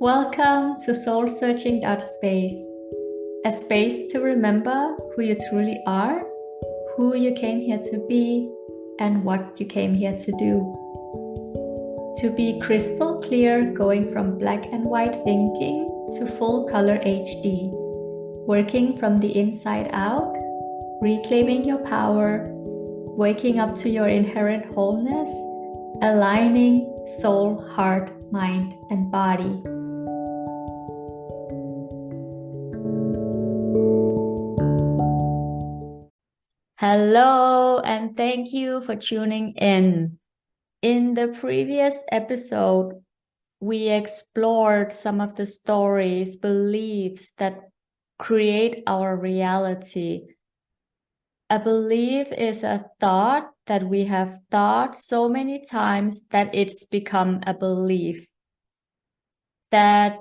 Welcome to Soul Searching Space, a space to remember who you truly are, who you came here to be, and what you came here to do. To be crystal clear, going from black and white thinking to full color HD, working from the inside out, reclaiming your power, waking up to your inherent wholeness, aligning soul, heart, mind, and body. Hello, and thank you for tuning in. In the previous episode, we explored some of the stories, beliefs that create our reality. A belief is a thought that we have thought so many times that it's become a belief. That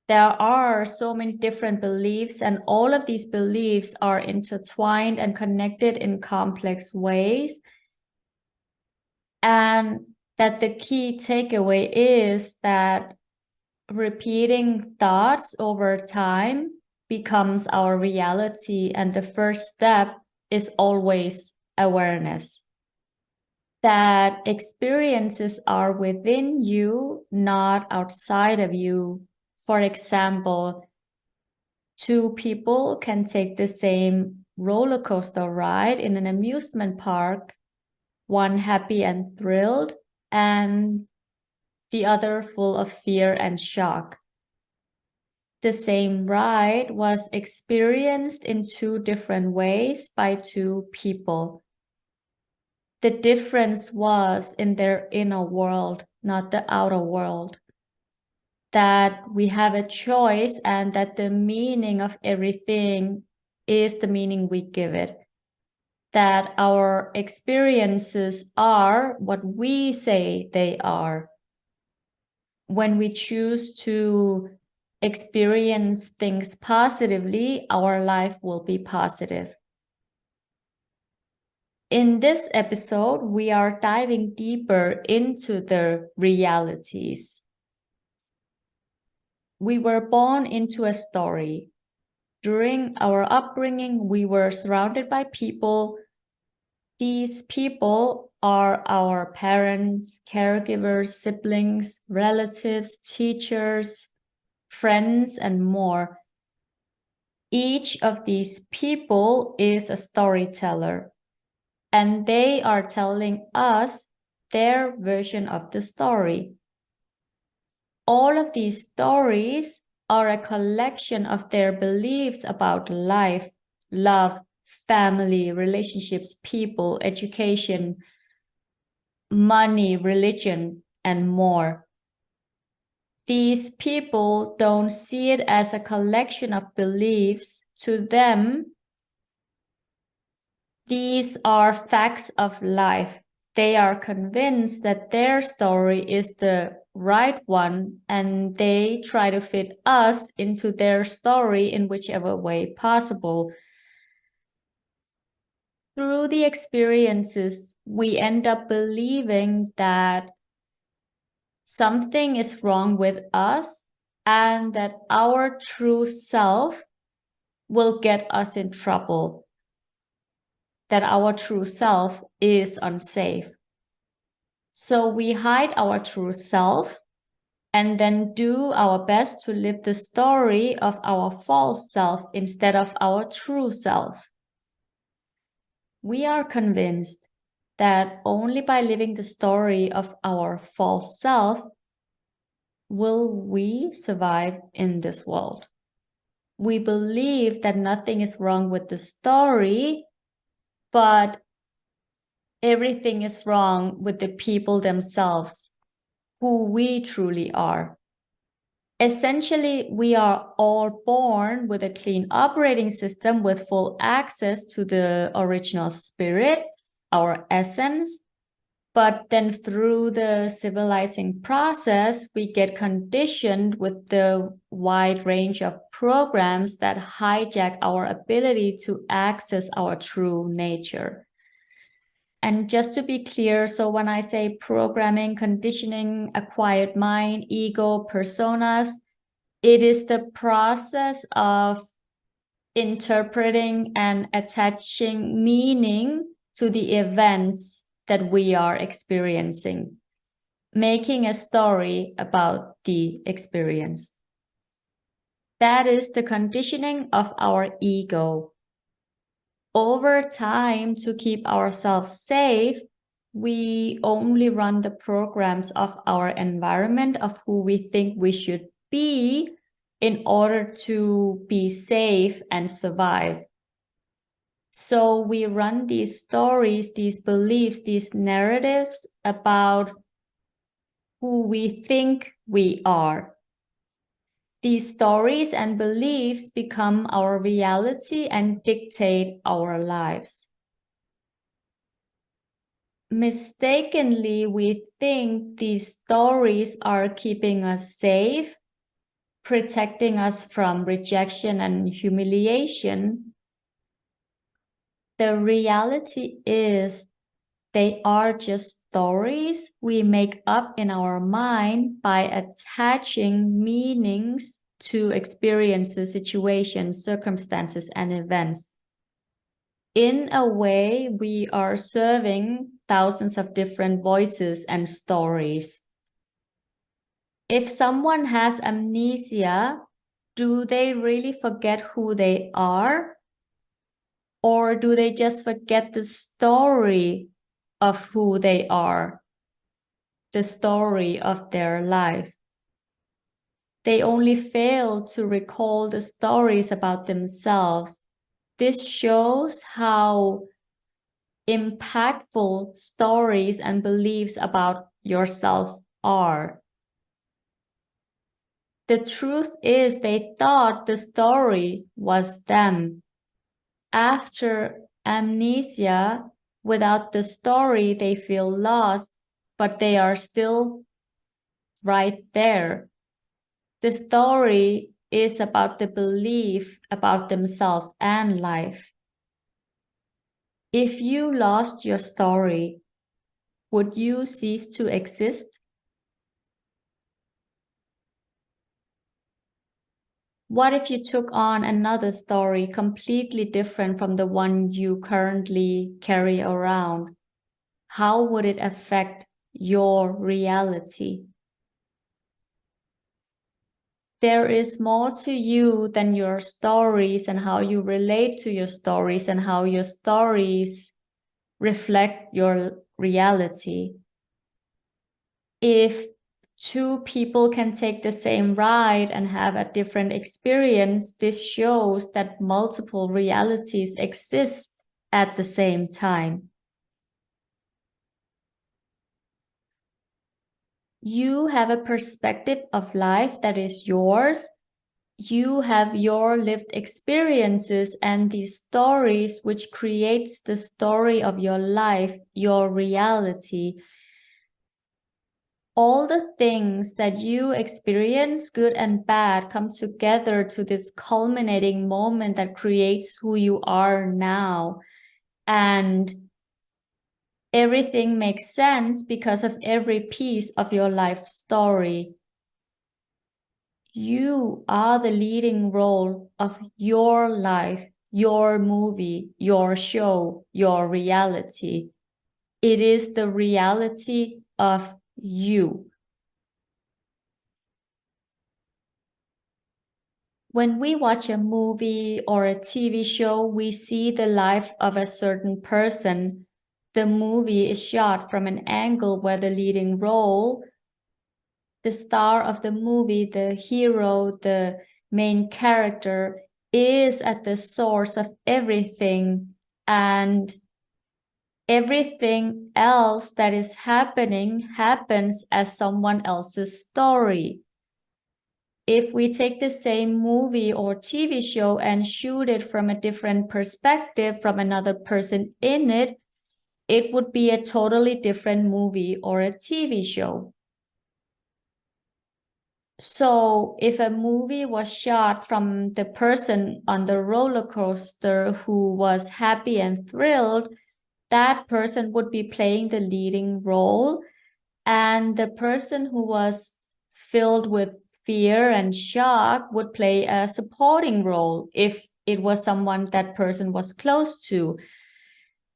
there are so many different beliefs, and all of these beliefs are intertwined and connected in complex ways. And that the key takeaway is that repeating thoughts over time becomes our reality, and the first step is always awareness. That experiences are within you, not outside of you. For example, two people can take the same roller coaster ride in an amusement park, one happy and thrilled, and the other full of fear and shock. The same ride was experienced in two different ways by two people. The difference was in their inner world, not the outer world. That we have a choice, and that the meaning of everything is the meaning we give it. That our experiences are what we say they are. When we choose to experience things positively, our life will be positive. In this episode, we are diving deeper into the realities. We were born into a story. During our upbringing, we were surrounded by people. These people are our parents, caregivers, siblings, relatives, teachers, friends, and more. Each of these people is a storyteller, and they are telling us their version of the story. All of these stories are a collection of their beliefs about life, love, family, relationships, people, education, money, religion, and more. These people don't see it as a collection of beliefs. To them, these are facts of life. They are convinced that their story is the right one, and they try to fit us into their story in whichever way possible. Through the experiences, we end up believing that something is wrong with us, and that our true self will get us in trouble, that our true self is unsafe. So we hide our true self and then do our best to live the story of our false self instead of our true self. We are convinced that only by living the story of our false self will we survive in this world. We believe that nothing is wrong with the story, but everything is wrong with the people themselves, who we truly are. Essentially, we are all born with a clean operating system with full access to the original spirit, our essence. But then through the civilizing process, we get conditioned with the wide range of programs that hijack our ability to access our true nature. And just to be clear, so when I say programming, conditioning, acquired mind, ego, personas, it is the process of interpreting and attaching meaning to the events that we are experiencing, making a story about the experience. That is the conditioning of our ego. Over time, to keep ourselves safe, we only run the programs of our environment, of who we think we should be, in order to be safe and survive. So we run these stories, these beliefs, these narratives about who we think we are. These stories and beliefs become our reality and dictate our lives. Mistakenly, we think these stories are keeping us safe, protecting us from rejection and humiliation. The reality is they are just stories we make up in our mind by attaching meanings to experiences, situations, circumstances, and events. In a way, we are serving thousands of different voices and stories. If someone has amnesia, do they really forget who they are? Or do they just forget the story of who they are, the story of their life? They only fail to recall the stories about themselves. This shows how impactful stories and beliefs about yourself are. The truth is they thought the story was them. After amnesia, without the story, they feel lost, but they are still right there. The story is about the belief about themselves and life. If you lost your story, would you cease to exist? What if you took on another story completely different from the one you currently carry around? How would it affect your reality? There is more to you than your stories and how you relate to your stories and how your stories reflect your reality. If two people can take the same ride and have a different experience, this shows that multiple realities exist at the same time. You have a perspective of life that is yours. You have your lived experiences and these stories, which creates the story of your life, your reality. All the things that you experience, good and bad, come together to this culminating moment that creates who you are now. And everything makes sense because of every piece of your life story. You are the leading role of your life, your movie, your show, your reality. It is the reality of you. When we watch a movie or a TV show, we see the life of a certain person. The movie is shot from an angle where the leading role, the star of the movie, the hero, the main character, is at the source of everything, and everything else that is happening happens as someone else's story. If we take the same movie or TV show and shoot it from a different perspective from another person in it, it would be a totally different movie or a TV show. So if a movie was shot from the person on the roller coaster who was happy and thrilled, that person would be playing the leading role, and the person who was filled with fear and shock would play a supporting role if it was someone that person was close to.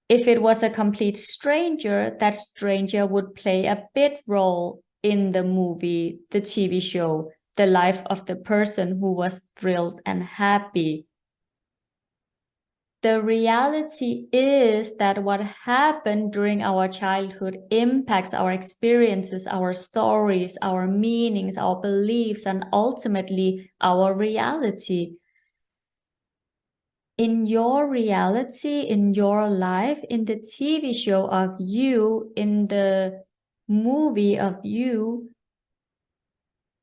If it was a complete stranger, that stranger would play a bit role in the movie, the TV show, the life of the person who was thrilled and happy. The reality is that what happened during our childhood impacts our experiences, our stories, our meanings, our beliefs, and ultimately our reality. In your reality, in your life, in the TV show of you, in the movie of you,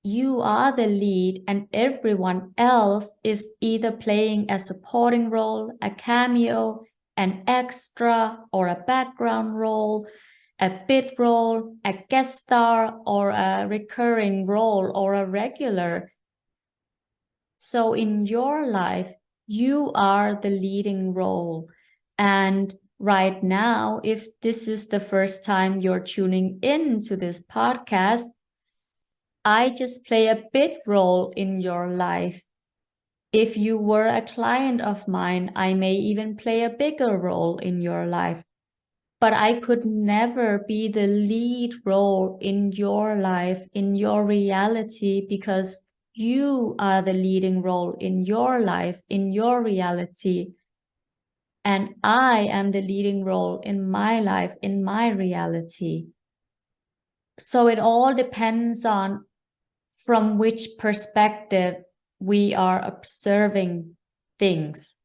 you are the lead, and everyone else is either playing a supporting role, a cameo, an extra, or a background role, a bit role, a guest star, or a recurring role, or a regular. So in your life, you are the leading role. And right now, if this is the first time you're tuning in to this podcast, I just play a bit role in your life. If you were a client of mine, I may even play a bigger role in your life. But I could never be the lead role in your life, in your reality, because you are the leading role in your life, in your reality. And I am the leading role in my life, in my reality. So it all depends on from which perspective we are observing things.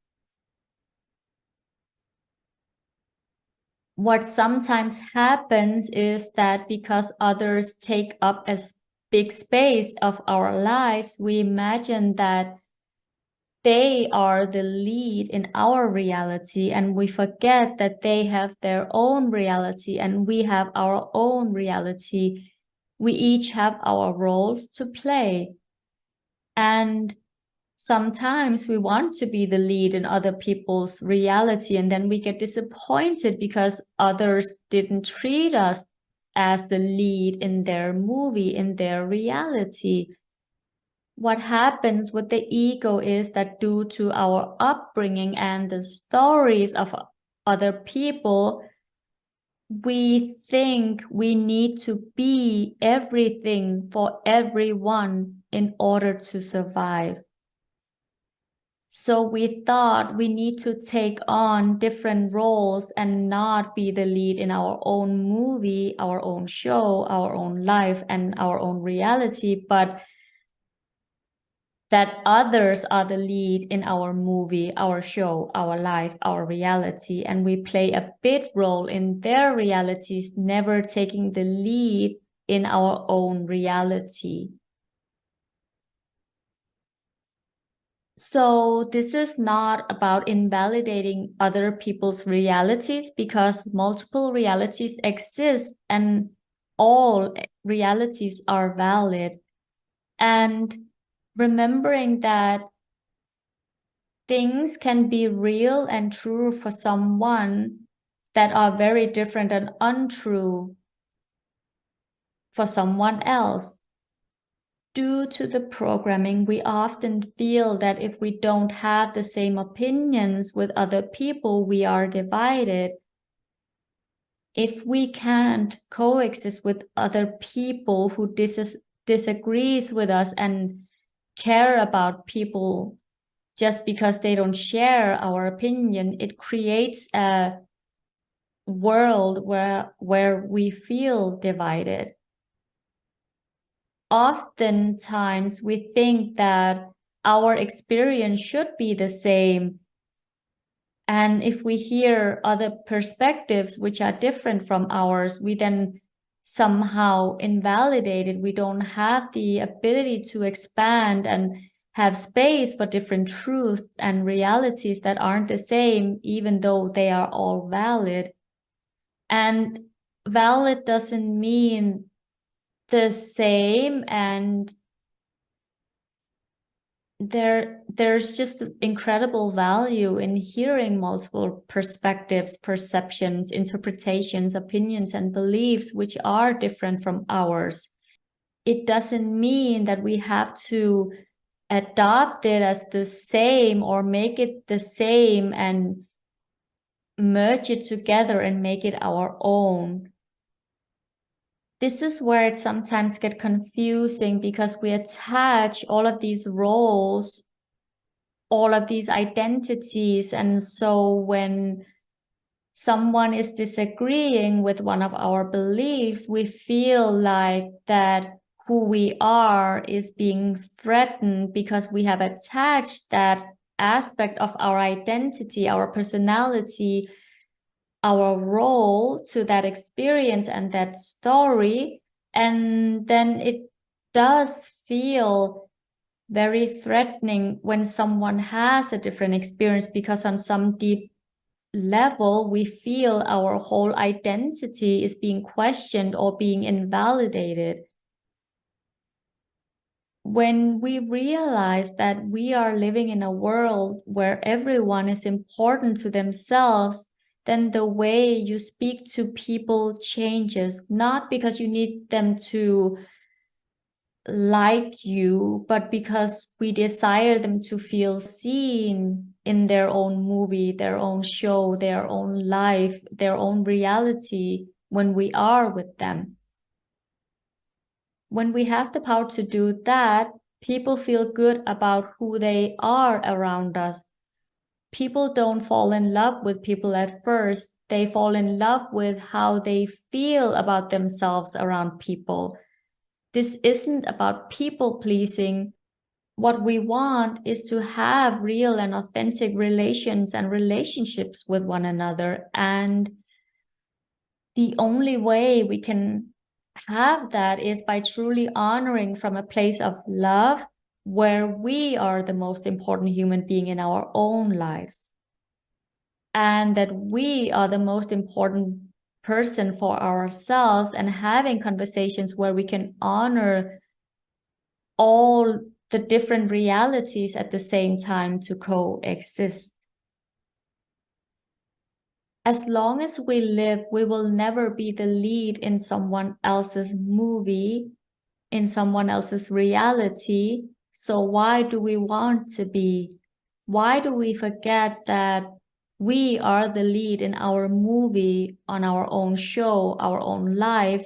What sometimes happens is that because others take up a big space of our lives, we imagine that they are the lead in our reality, and we forget that they have their own reality and we have our own reality. We each have our roles to play. And sometimes we want to be the lead in other people's reality, and then we get disappointed because others didn't treat us as the lead in their movie, in their reality. What happens with the ego is that due to our upbringing and the stories of other people, we think we need to be everything for everyone in order to survive. So we thought we need to take on different roles and not be the lead in our own movie, our own show, our own life, and our own reality, but that others are the lead in our movie, our show, our life, our reality, and we play a bit role in their realities, never taking the lead in our own reality. So this is not about invalidating other people's realities, because multiple realities exist and all realities are valid. And remembering that things can be real and true for someone that are very different and untrue for someone else. Due to the programming, we often feel that if we don't have the same opinions with other people, we are divided. If we can't coexist with other people who disagrees with us and care about people just because they don't share our opinion, it creates a world where we feel divided. Oftentimes we think that our experience should be the same. And if we hear other perspectives which are different from ours, we then somehow invalidate it. We don't have the ability to expand and have space for different truths and realities that aren't the same, even though they are all valid. And valid doesn't mean the same and there's just incredible value in hearing multiple perspectives, perceptions, interpretations, opinions, and beliefs which are different from ours. It doesn't mean that we have to adopt it as the same or make it the same and merge it together and make it our own. This is where it sometimes gets confusing because we attach all of these roles, all of these identities. And so when someone is disagreeing with one of our beliefs, we feel like that who we are is being threatened because we have attached that aspect of our identity, our personality, our role to that experience and that story. And then it does feel very threatening when someone has a different experience, because on some deep level, we feel our whole identity is being questioned or being invalidated. When we realize that we are living in a world where everyone is important to themselves, then the way you speak to people changes, not because you need them to like you, but because we desire them to feel seen in their own movie, their own show, their own life, their own reality when we are with them. When we have the power to do that, people feel good about who they are around us. People don't fall in love with people at first. They fall in love with how they feel about themselves around people. This isn't about people pleasing. What we want is to have real and authentic relations and relationships with one another. And the only way we can have that is by truly honoring from a place of love, where we are the most important human being in our own lives, and that we are the most important person for ourselves, and having conversations where we can honor all the different realities at the same time to coexist. As long as we live, we will never be the lead in someone else's movie, in someone else's reality. So why do we want to be? Why do we forget that we are the lead in our movie, on our own show, our own life,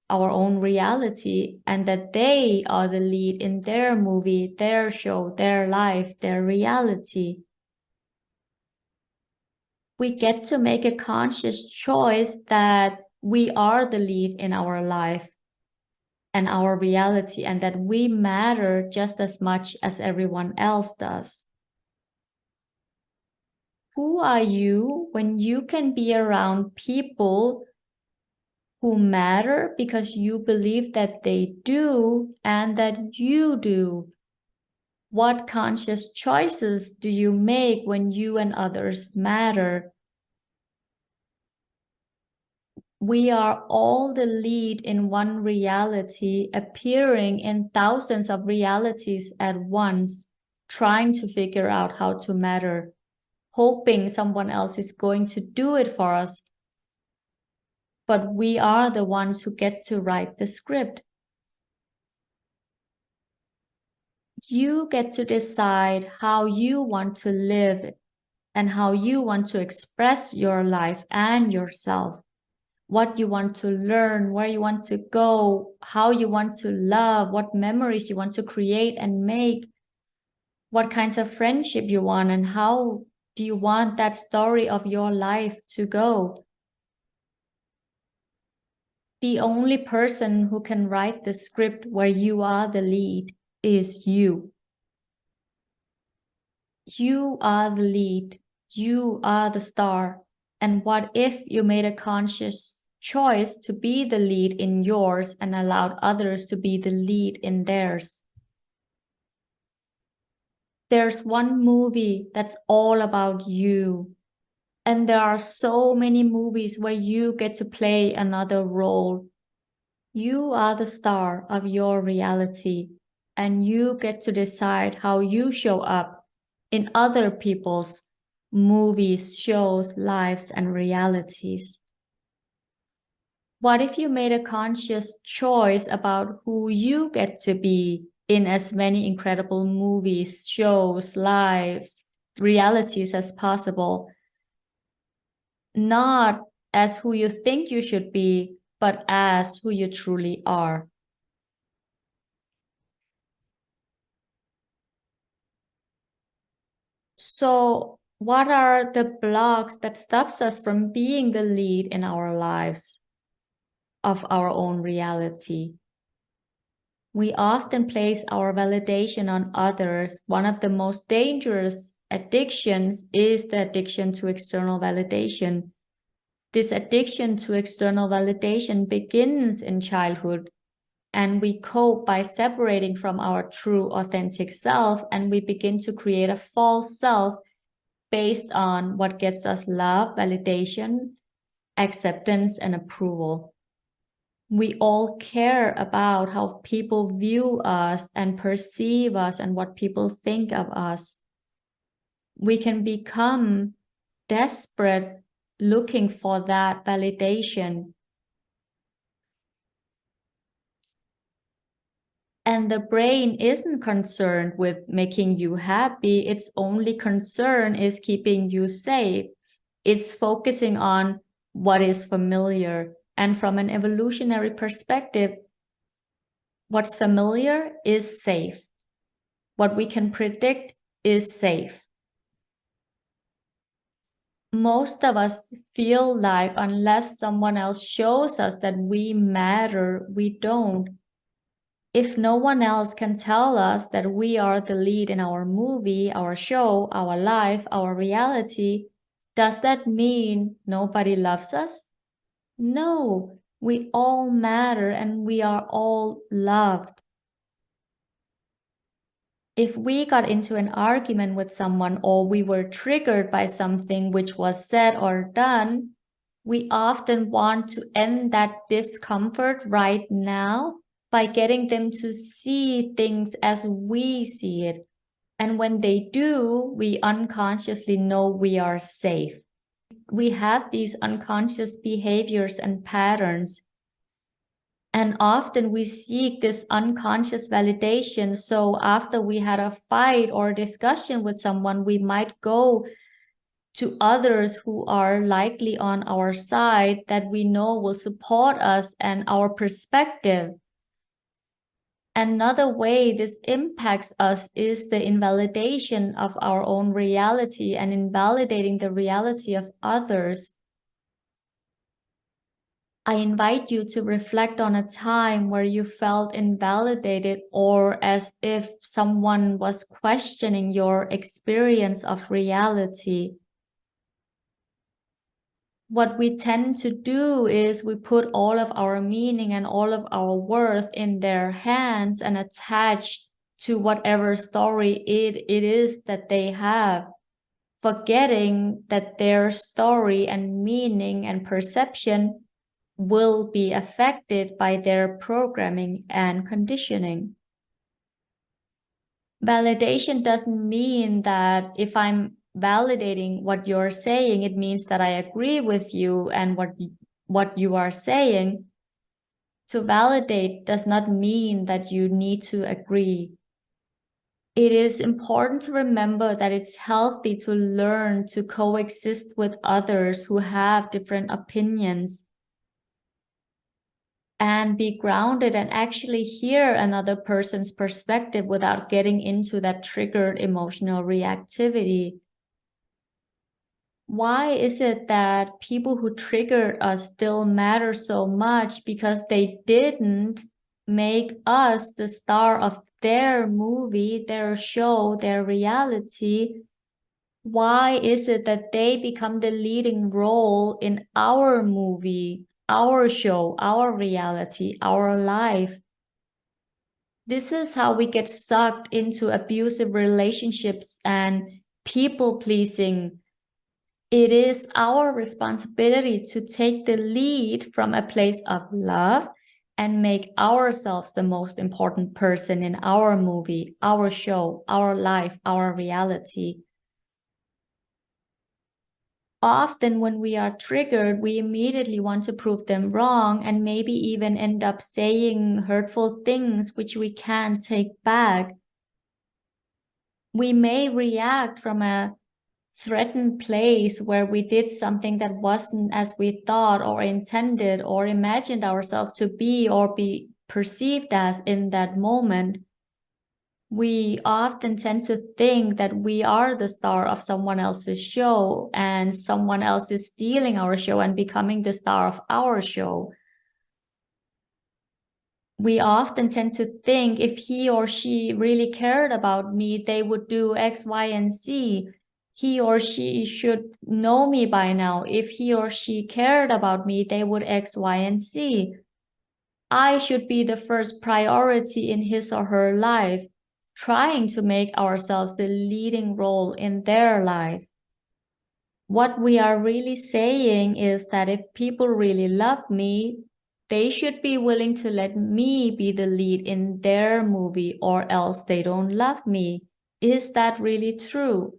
our own reality, and that they are the lead in their movie, their show, their life, their reality? We get to make a conscious choice that we are the lead in our life and our reality, and that we matter just as much as everyone else does. Who are you when you can be around people who matter because you believe that they do and that you do? What conscious choices do you make when you and others matter? We are all the lead in one reality, appearing in thousands of realities at once, trying to figure out how to matter, hoping someone else is going to do it for us. But we are the ones who get to write the script. You get to decide how you want to live and how you want to express your life and yourself. What you want to learn, where you want to go, how you want to love, what memories you want to create and make, what kinds of friendship you want, and how do you want that story of your life to go. The only person who can write the script where you are the lead is you. You are the lead. You are the star. And what if you made a conscious choice to be the lead in yours and allowed others to be the lead in theirs? There's one movie that's all about you. And there are so many movies where you get to play another role. You are the star of your reality. and you get to decide how you show up in other people's movies, shows, lives, and realities. What if you made a conscious choice about who you get to be in as many incredible movies, shows, lives, realities as possible? Not as who you think you should be, but as who you truly are. So, what are the blocks that stops us from being the lead in our lives of our own reality? We often place our validation on others. One of the most dangerous addictions is the addiction to external validation. This addiction to external validation begins in childhood, and we cope by separating from our true, authentic self, and we begin to create a false self based on what gets us love, validation, acceptance, and approval. We all care about how people view us and perceive us and what people think of us. We can become desperate looking for that validation. And the brain isn't concerned with making you happy. Its only concern is keeping you safe. It's focusing on what is familiar. And from an evolutionary perspective, what's familiar is safe. What we can predict is safe. Most of us feel like unless someone else shows us that we matter, we don't. If no one else can tell us that we are the lead in our movie, our show, our life, our reality, does that mean nobody loves us? No, we all matter and we are all loved. If we got into an argument with someone or we were triggered by something which was said or done, we often want to end that discomfort right now by getting them to see things as we see it. And when they do, we unconsciously know we are safe. We have these unconscious behaviors and patterns. And often we seek this unconscious validation. So after we had a fight or discussion with someone, we might go to others who are likely on our side that we know will support us and our perspective. Another way this impacts us is the invalidation of our own reality and invalidating the reality of others. I invite you to reflect on a time where you felt invalidated or as if someone was questioning your experience of reality. What we tend to do is we put all of our meaning and all of our worth in their hands and attach to whatever story it is that they have, forgetting that their story and meaning and perception will be affected by their programming and conditioning. Validation doesn't mean that if I'm validating what you're saying, it means that I agree with you and what you are saying. To validate does not mean that you need to agree. It is important to remember that it's healthy to learn to coexist with others who have different opinions and be grounded and actually hear another person's perspective without getting into that triggered emotional reactivity. Why is it that people who triggered us still matter so much? Because they didn't make us the star of their movie, their show, their reality. Why is it that they become the leading role in our movie, our show, our reality, our life? This is how we get sucked into abusive relationships and people-pleasing. It is our responsibility to take the lead from a place of love and make ourselves the most important person in our movie, our show, our life, our reality. Often when we are triggered, we immediately want to prove them wrong and maybe even end up saying hurtful things which we can't take back. We may react from a threatened place where we did something that wasn't as we thought or intended or imagined ourselves to be or be perceived as in that moment. We often tend to think that we are the star of someone else's show and someone else is stealing our show and becoming the star of our show. We often tend to think if he or she really cared about me, they would do X, Y, and Z. He or she should know me by now. If he or she cared about me, they would X, Y, and Z. I should be the first priority in his or her life, trying to make ourselves the leading role in their life. What we are really saying is that if people really love me, they should be willing to let me be the lead in their movie, or else they don't love me. Is that really true?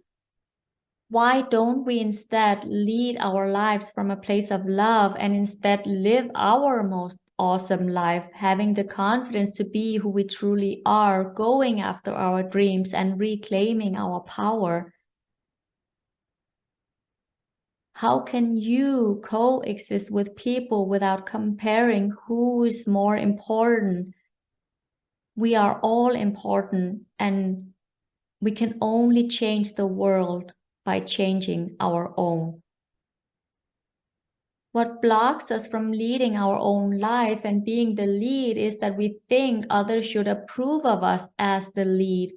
Why don't we instead lead our lives from a place of love and instead live our most awesome life, having the confidence to be who we truly are, going after our dreams and reclaiming our power? How can you coexist with people without comparing who is more important? We are all important, and we can only change the world by changing our own. What blocks us from leading our own life and being the lead is that we think others should approve of us as the lead.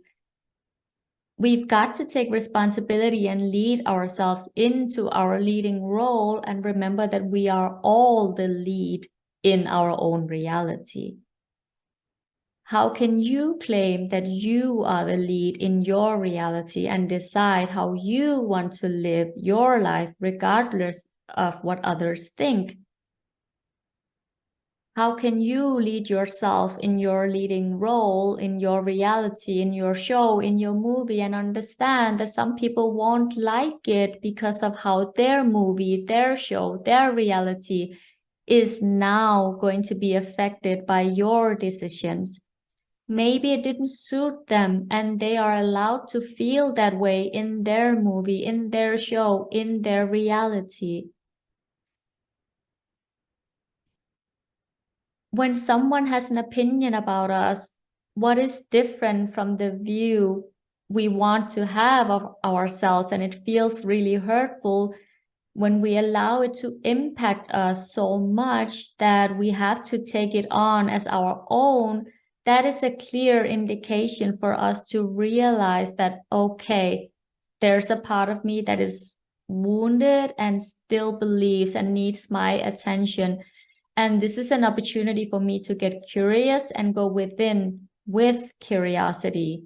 We've got to take responsibility and lead ourselves into our leading role and remember that we are all the lead in our own reality. How can you claim that you are the lead in your reality and decide how you want to live your life regardless of what others think? How can you lead yourself in your leading role, in your reality, in your show, in your movie, and understand that some people won't like it because of how their movie, their show, their reality is now going to be affected by your decisions? Maybe it didn't suit them and they are allowed to feel that way in their movie, in their show, in their reality. When someone has an opinion about us, what is different from the view we want to have of ourselves, and it feels really hurtful when we allow it to impact us so much that we have to take it on as our own. That is a clear indication for us to realize that, okay, there's a part of me that is wounded and still believes and needs my attention. And this is an opportunity for me to get curious and go within with curiosity,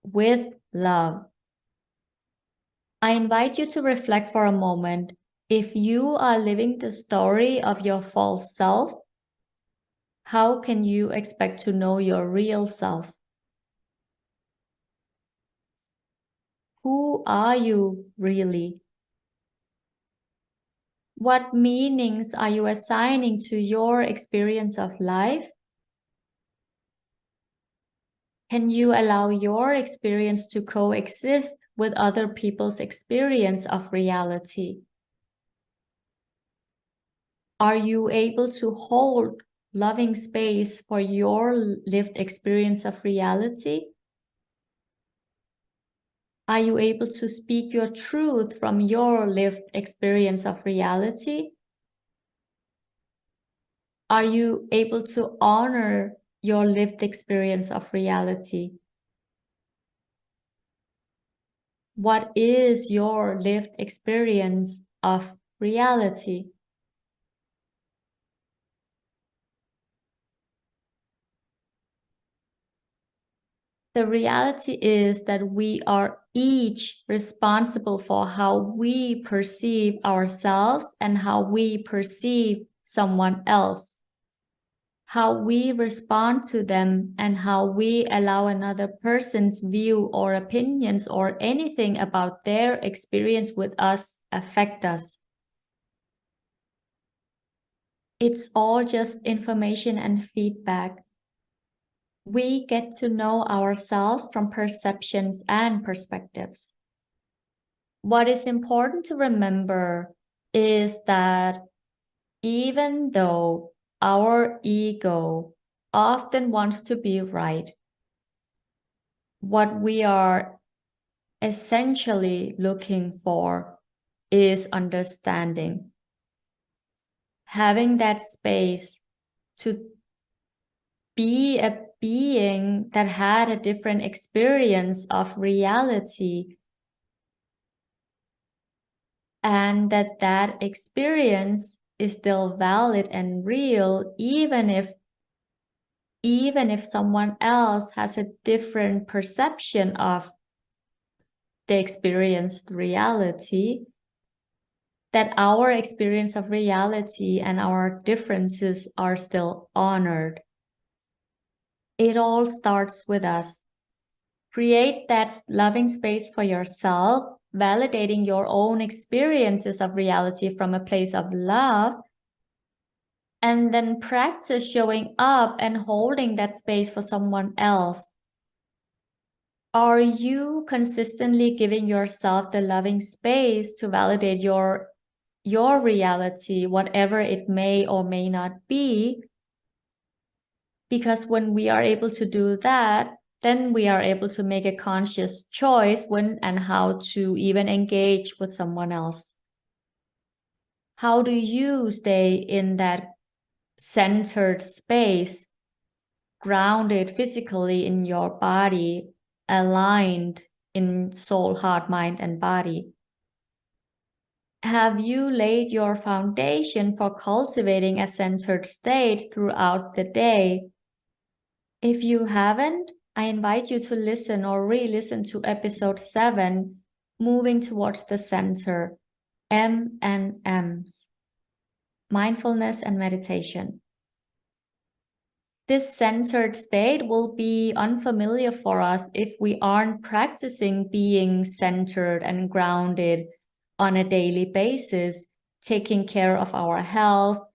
with love. I invite you to reflect for a moment. If you are living the story of your false self, how can you expect to know your real self? Who are you really? What meanings are you assigning to your experience of life? Can you allow your experience to coexist with other people's experience of reality? Are you able to hold loving space for your lived experience of reality? Are you able to speak your truth from your lived experience of reality? Are you able to honor your lived experience of reality? What is your lived experience of reality? The reality is that we are each responsible for how we perceive ourselves and how we perceive someone else. how we respond to them, and how we allow another person's view or opinions or anything about their experience with us affect us. It's all just information and feedback. We get to know ourselves from perceptions and perspectives. What is important to remember is that even though our ego often wants to be right, what we are essentially looking for is understanding. Having that space to be a being that had a different experience of reality, and that experience is still valid and real, even if someone else has a different perception of the experienced reality, that our experience of reality and our differences are still honored. It all starts with us. Create that loving space for yourself, validating your own experiences of reality from a place of love, and then practice showing up and holding that space for someone else. Are you consistently giving yourself the loving space to validate your reality, whatever it may or may not be? Because when we are able to do that, then we are able to make a conscious choice when and how to even engage with someone else. How do you stay in that centered space, grounded physically in your body, aligned in soul, heart, mind, and body? Have you laid your foundation for cultivating a centered state throughout the day? If you haven't, I invite you to listen or re-listen to episode 7, Moving Towards the Center, M&Ms, Mindfulness and Meditation. This centered state will be unfamiliar for us if we aren't practicing being centered and grounded on a daily basis, taking care of our health,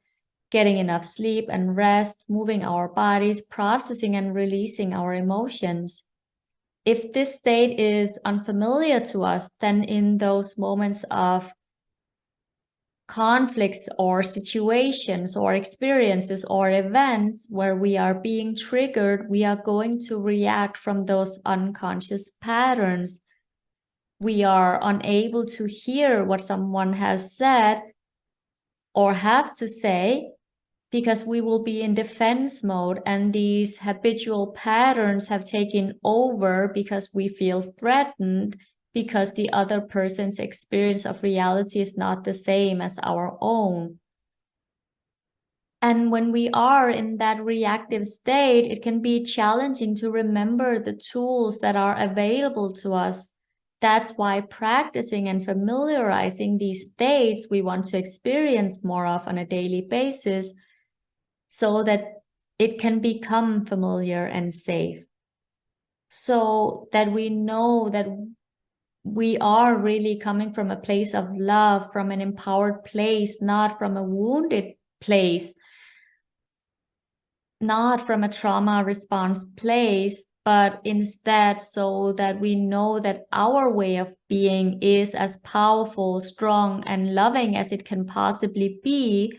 getting enough sleep and rest, moving our bodies, processing and releasing our emotions. If this state is unfamiliar to us, then in those moments of conflicts or situations or experiences or events where we are being triggered, we are going to react from those unconscious patterns. We are unable to hear what someone has said or have to say because we will be in defense mode, and these habitual patterns have taken over because we feel threatened because the other person's experience of reality is not the same as our own. And when we are in that reactive state, it can be challenging to remember the tools that are available to us. That's why practicing and familiarizing these states we want to experience more of on a daily basis, so that it can become familiar and safe, so that we know that we are really coming from a place of love, from an empowered place, not from a wounded place, not from a trauma response place, but instead so that we know that our way of being is as powerful, strong, and loving as it can possibly be.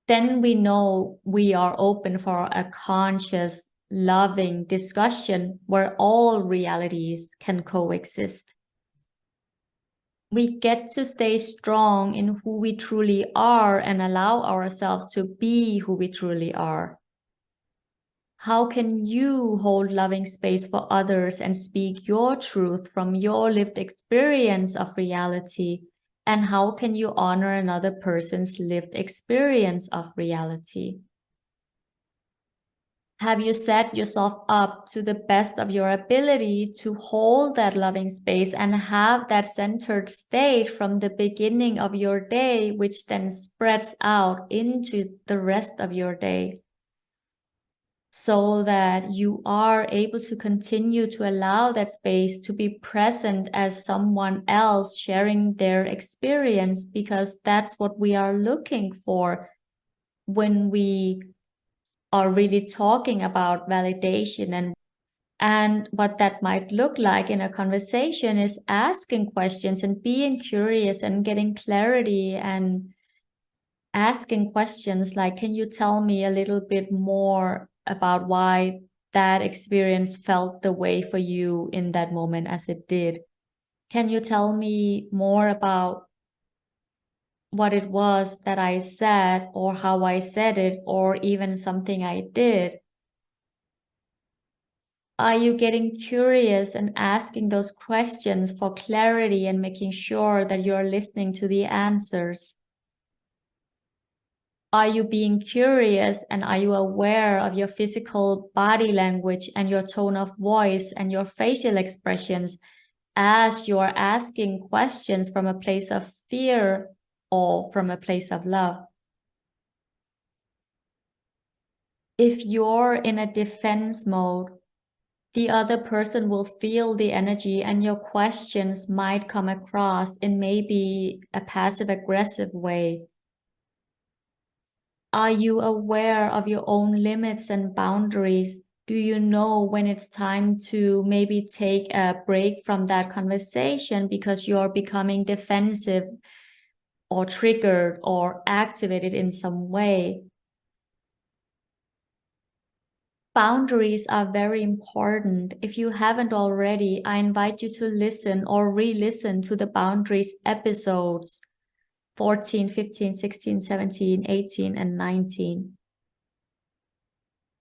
Then we know we are open for a conscious, loving discussion where all realities can coexist. We get to stay strong in who we truly are and allow ourselves to be who we truly are. How can you hold loving space for others and speak your truth from your lived experience of reality? And how can you honor another person's lived experience of reality? Have you set yourself up to the best of your ability to hold that loving space and have that centered state from the beginning of your day, which then spreads out into the rest of your day? so that you are able to continue to allow that space to be present as someone else sharing their experience, because that's what we are looking for when we are really talking about validation. And what that might look like in a conversation is asking questions and being curious and getting clarity and asking questions like, can you tell me a little bit more about why that experience felt the way for you in that moment as it did? Can you tell me more about what it was that I said, or how I said it, or even something I did? Are you getting curious and asking those questions for clarity and making sure that you're listening to the answers? Are you being curious, and are you aware of your physical body language and your tone of voice and your facial expressions as you're asking questions from a place of fear or from a place of love? If you're in a defense mode, the other person will feel the energy, and your questions might come across in maybe a passive-aggressive way. Are you aware of your own limits and boundaries? Do you know when it's time to maybe take a break from that conversation because you're becoming defensive or triggered or activated in some way? Boundaries are very important. If you haven't already, I invite you to listen or re-listen to the boundaries episodes 14, 15, 16, 17, 18, and 19.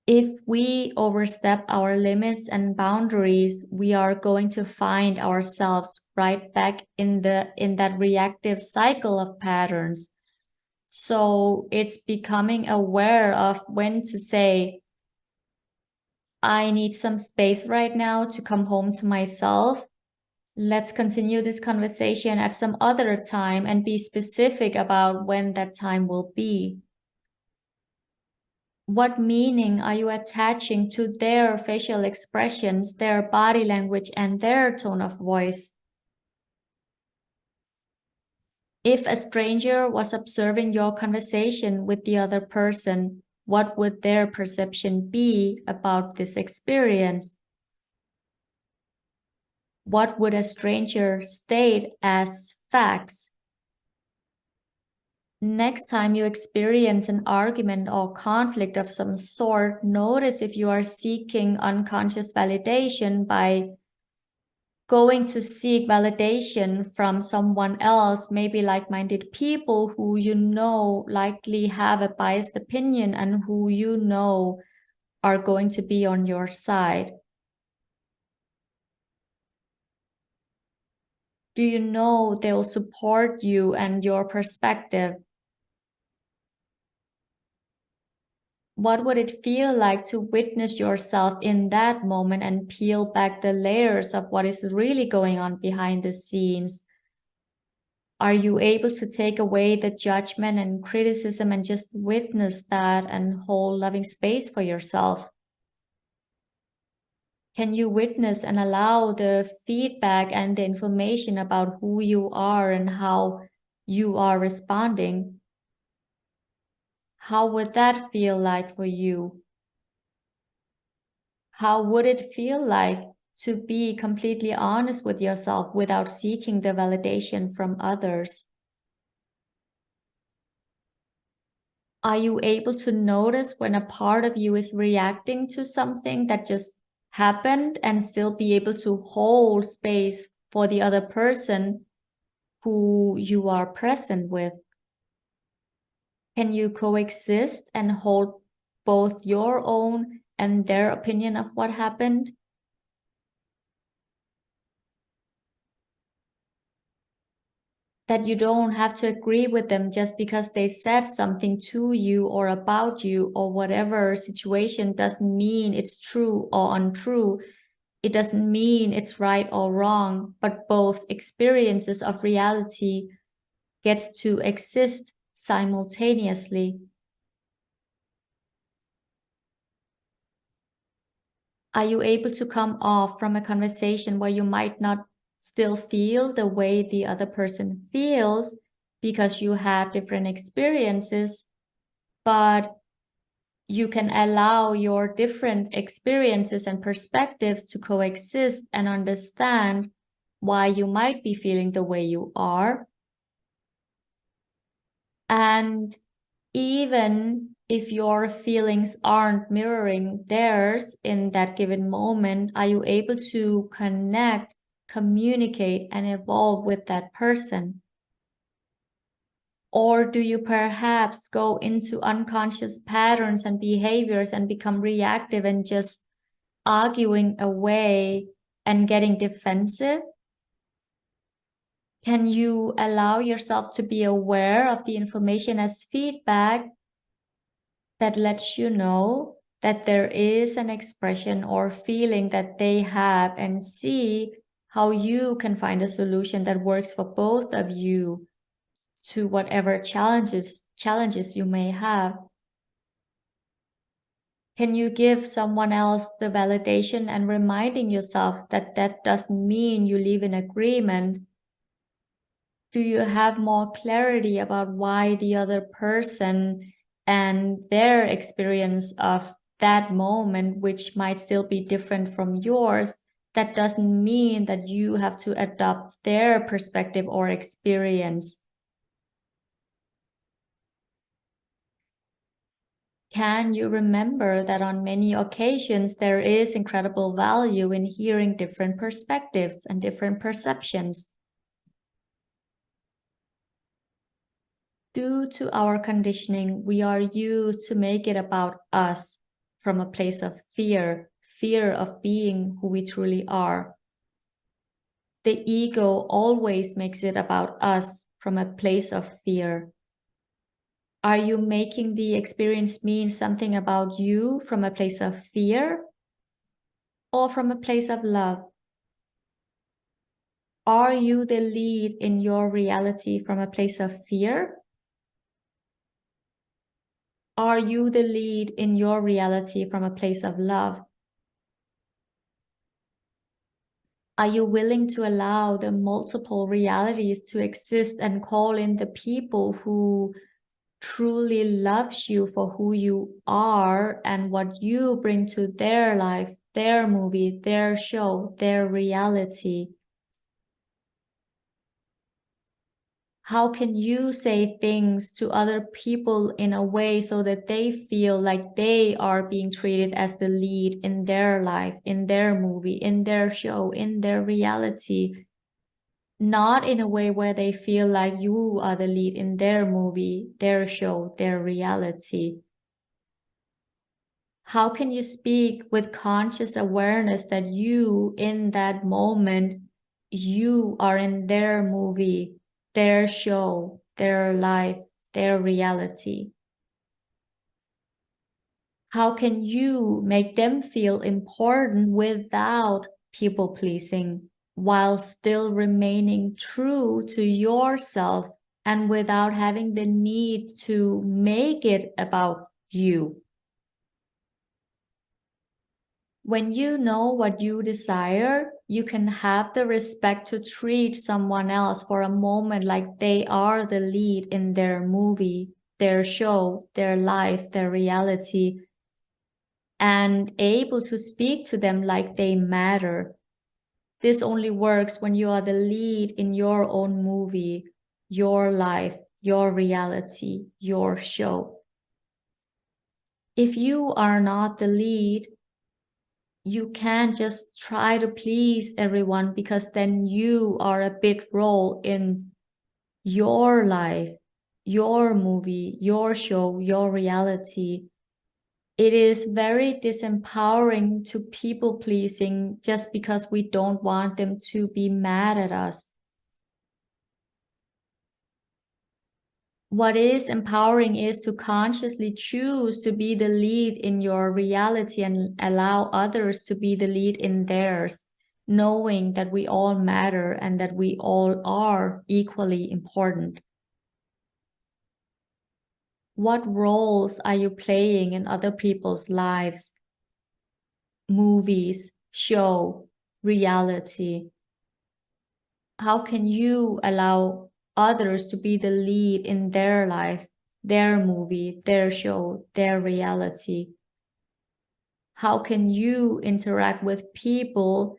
If we overstep our limits and boundaries, we are going to find ourselves right back in that reactive cycle of patterns. So it's becoming aware of when to say, I need some space right now to come home to myself. Let's continue this conversation at some other time, and be specific about when that time will be. What meaning are you attaching to their facial expressions, their body language, and their tone of voice? If a stranger was observing your conversation with the other person, what would their perception be about this experience? What would a stranger state as facts? Next time you experience an argument or conflict of some sort, notice if you are seeking unconscious validation by going to seek validation from someone else, maybe like-minded people who you know likely have a biased opinion and who you know are going to be on your side. Do you know they'll support you and your perspective? What would it feel like to witness yourself in that moment and peel back the layers of what is really going on behind the scenes? Are you able to take away the judgment and criticism and just witness that and hold loving space for yourself? Can you witness and allow the feedback and the information about who you are and how you are responding? How would that feel like for you? How would it feel like to be completely honest with yourself without seeking the validation from others? Are you able to notice when a part of you is reacting to something that just happened and still be able to hold space for the other person who you are present with? Can you coexist and hold both your own and their opinion of what happened? That you don't have to agree with them just because they said something to you or about you or whatever situation doesn't mean it's true or untrue. It doesn't mean it's right or wrong, but both experiences of reality gets to exist simultaneously. Are you able to come off from a conversation where you might not still feel the way the other person feels because you had different experiences, but you can allow your different experiences and perspectives to coexist and understand why you might be feeling the way you are? And even if your feelings aren't mirroring theirs in that given moment, are you able to connect, communicate, and evolve with that person? Or do you perhaps go into unconscious patterns and behaviors and become reactive and just arguing away and getting defensive? Can you allow yourself to be aware of the information as feedback that lets you know that there is an expression or feeling that they have, and see how you can find a solution that works for both of you to whatever challenges you may have? Can you give someone else the validation and reminding yourself that that doesn't mean you live in agreement? Do you have more clarity about why the other person and their experience of that moment, which might still be different from yours, that doesn't mean that you have to adopt their perspective or experience? Can you remember that on many occasions there is incredible value in hearing different perspectives and different perceptions? Due to our conditioning, we are used to make it about us from a place of fear, fear of being who we truly are. The ego always makes it about us from a place of fear. Are you making the experience mean something about you from a place of fear or from a place of love? Are you the lead in your reality from a place of fear? Are you the lead in your reality from a place of love? Are you willing to allow the multiple realities to exist and call in the people who truly loves you for who you are and what you bring to their life, their movie, their show, their reality? How can you say things to other people in a way so that they feel like they are being treated as the lead in their life, in their movie, in their show, in their reality? Not in a way where they feel like you are the lead in their movie, their show, their reality. How can you speak with conscious awareness that you, in that moment, you are in their movie, their show, their life, their reality? How can you make them feel important without people pleasing, while still remaining true to yourself and without having the need to make it about you? When you know what you desire, you can have the respect to treat someone else for a moment like they are the lead in their movie, their show, their life, their reality, and able to speak to them like they matter. This only works when you are the lead in your own movie, your life, your reality, your show. If you are not the lead, you can't just try to please everyone, because then you are a bit role in your life, your movie, your show, your reality. It is very disempowering to people pleasing just because we don't want them to be mad at us. What is empowering is to consciously choose to be the lead in your reality and allow others to be the lead in theirs, knowing that we all matter and that we all are equally important. What roles are you playing in other people's lives? movies show reality? How can you allow others to be the lead in their life, their movie, their show, their reality? How can you interact with people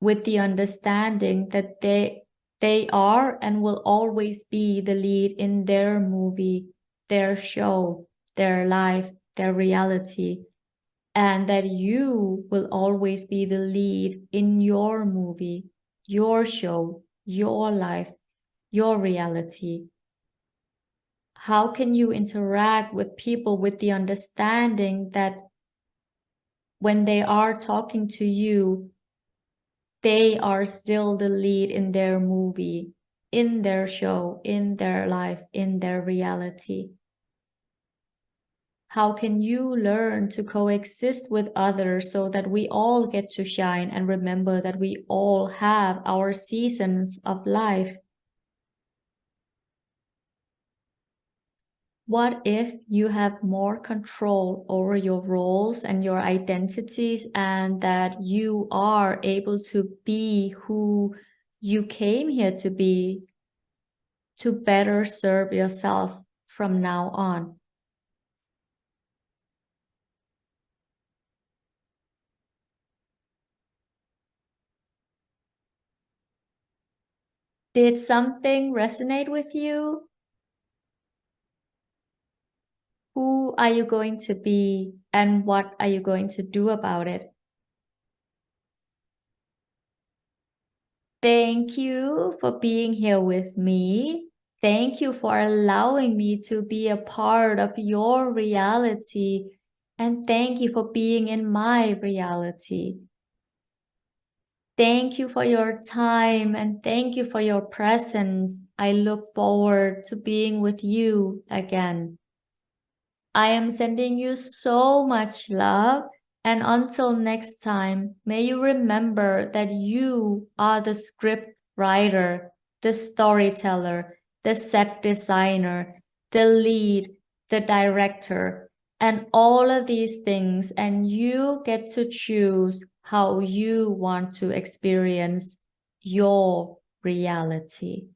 with the understanding that they are and will always be the lead in their movie, their show, their life, their reality, and that you will always be the lead in your movie, your show, your life, your reality? How can you interact with people with the understanding that when they are talking to you, they are still the lead in their movie, in their show, in their life, in their reality? How can you learn to coexist with others so that we all get to shine and remember that we all have our seasons of life? What if you have more control over your roles and your identities, and that you are able to be who you came here to be, to better serve yourself from now on? Did something resonate with you? Who are you going to be, and what are you going to do about it? Thank you for being here with me. Thank you for allowing me to be a part of your reality. And thank you for being in my reality. Thank you for your time and thank you for your presence. I look forward to being with you again. I am sending you so much love. And until next time, may you remember that you are the script writer, the storyteller, the set designer, the lead, the director, and all of these things. And you get to choose how you want to experience your reality.